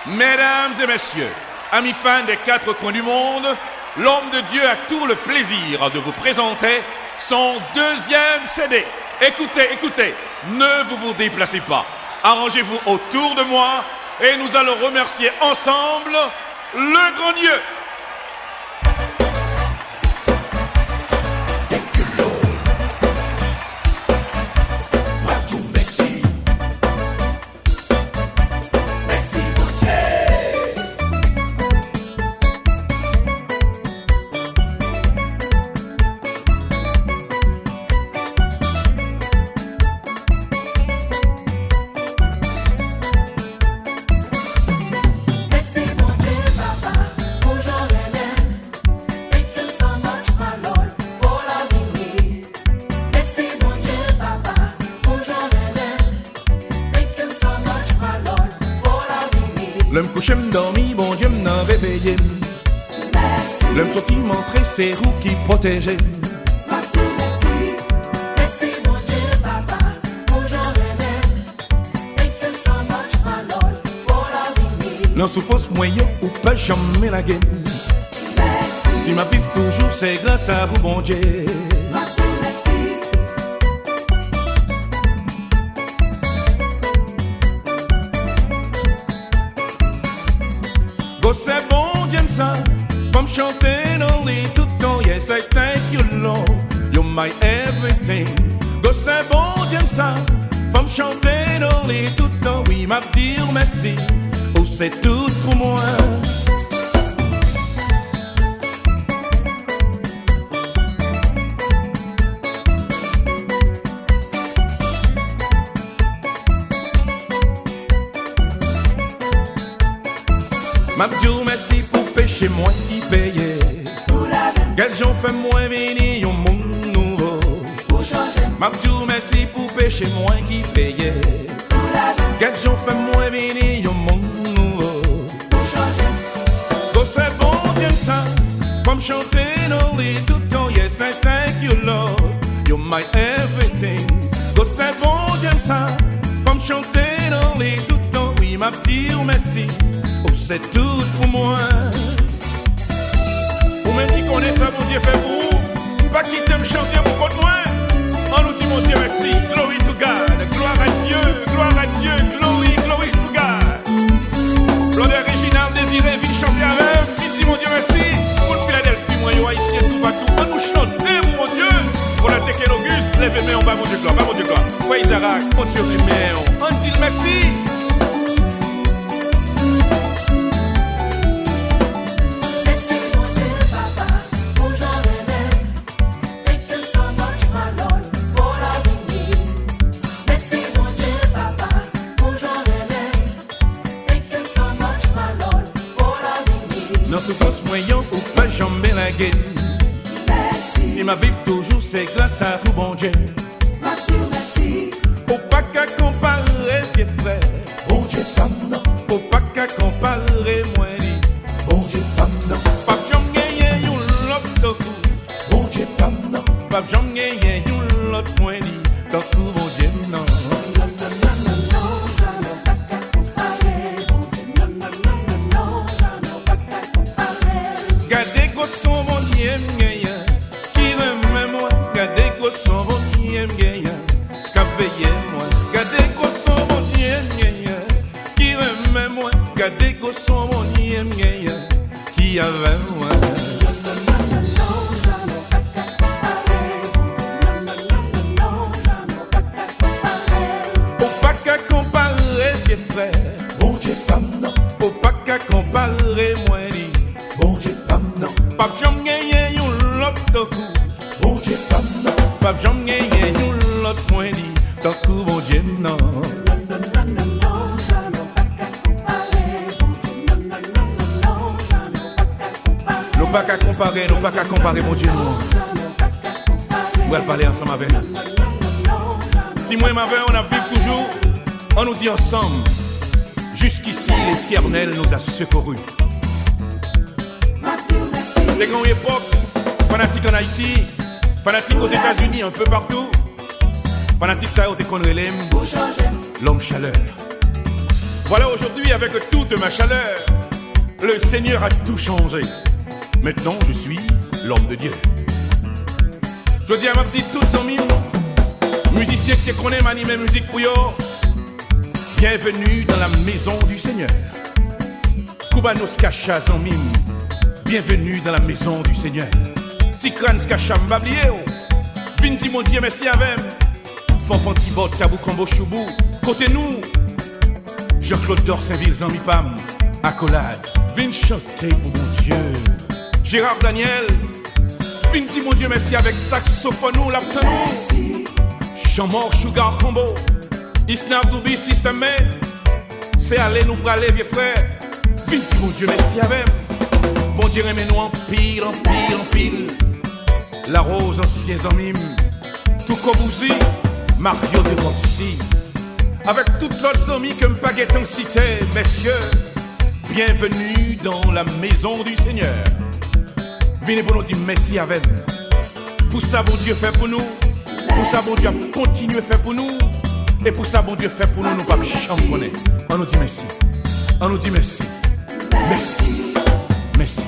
Mesdames et messieurs, amis fans des quatre coins du monde, l'homme de Dieu a tout le plaisir de vous présenter son deuxième CD. Écoutez, écoutez, ne vous déplacez pas. Arrangez-vous autour de moi et nous allons remercier ensemble le grand Dieu. L'homme couché m'dormi, bon Dieu m'en réveillé. L'homme sorti montrer ses roues qui protégeaient. Merci mon Dieu, Papa, aujourd'hui. Thank you so much, my Lord, for loving me. L'homme sous fausse moyen ou pas jamais la game. Si ma vie toujours c'est grâce à vous, bon Dieu. C'est bon, j'aime ça. Faut me chanter dans les tout temps. Yes, I thank you, Lord. You're my everything. Go, c'est bon, j'aime ça. Faut me chanter dans les tout temps. Oui, m'a dire merci. Oh, c'est tout pour moi. M'a dit merci pour péché moi qui payait. Quel jour fait moi venir au monde nouveau. M'a dit merci pour péché moi qui payait. Quel jour fait moi venir au monde nouveau. Oh c'est bon j'aime ça. Comme chanter dans les tout temps. Yes I thank you Lord. You're my everything. Oh c'est bon j'aime ça. Comme chanter dans les tout temps. Oui m'a dit merci. Oh, c'est tout pour moi. Ou même qui connaît ça, mon Dieu fait pour vous. Pas quitter me chanter pour contre moi. On nous dit mon Dieu merci. Glory to God. Gloire à Dieu. Gloire à Dieu. Glory, glory to God. Claude Réginald désiré, vite chanter avec. Vite dit mon Dieu merci. Pour le Philadelphie, moi, yo, haïtien, tout va tout. On nous chanter, mon Dieu. Pour la Tekel Auguste, lève les mains en bas, mon Dieu, gloire. Mon Dieu, gloire. Foi Isaac, mon Dieu, les mains. On dit merci. Non souffrance moyen ou pas jamais la guerre. Si ma vie toujours c'est grâce à vous bon Dieu. Merci. Au pas qu'à comparer vieux frère. Bon Dieu femme non. Au pas qu'à comparer moi dit. Bon Dieu femme non. Pas jamais gagner une l'autre coup. Bon Dieu femme non. Pas jamais gagner une l'autre moi dit. Tant que bon Dieu non. Son bon Dieu qui remet moi, gardez que son bon Dieu qu'a veillé moi, gardez que son bon Dieu qui remet moi, gardez que son bon Dieu qui avait moi. Au pas qu'à comparer vieux frère, bon Dieu femme non, au pas qu'à comparer moi dit, bon Dieu femme non. Pas jamais gagner une l'autre coup. Bon Dieu femme non. Pas jamais gagner une l'autre moins dit. Tant que bon Dieu non. Nous pas qu'à comparer, nous pas qu'à comparer mon Dieu non. On va parler ensemble avec nous. Si moi et ma mère on a vécu toujours, on nous dit ensemble. Jusqu'ici l'Éternel nous a secourus. Des grandes époques, fanatiques en Haïti, fanatiques aux États-Unis, un peu partout. Fanatiques ça, on te connaît l'homme chaleur. Voilà aujourd'hui avec toute ma chaleur, le Seigneur a tout changé. Maintenant je suis l'homme de Dieu. Je dis à ma petite toute amis, musiciens qui te connaissent m'animer musique pour yo, bienvenue dans la maison du Seigneur. Kubanos Kacha Zamim, bienvenue dans la maison du Seigneur. Tikrans Kacha Mbablieo, Vindi mon Dieu merci avec. Fanfan Tibot Tabou Kambo Choubou, côté nous. Jean-Claude Dorsainville, Zami Pam, accolade, vin chanter pour mon Dieu. Gérard Daniel, vin dire mon Dieu merci avec saxophone, l'abtanou. Jean-Mort Sugar Combo, Isnab Doubi System Man, c'est aller nous praler, vieux frère. Vin dire mon Dieu merci avec. Bon Dieu, mais nous en pile, en pile, en pile. La rose ancien Zamim, tout Kobouzi, Mario de Rossi. Avec toutes l'autre amis que m'paguette en cité, messieurs, bienvenue dans la maison du Seigneur. Venez pour nous dire merci avec. Pour ça, bon Dieu fait pour nous. Pour ça, bon Dieu continue à faire pour nous. Et pour ça, bon Dieu fait pour nous, nous pas champonner. On nous dit merci. On nous dit merci. Merci. Merci.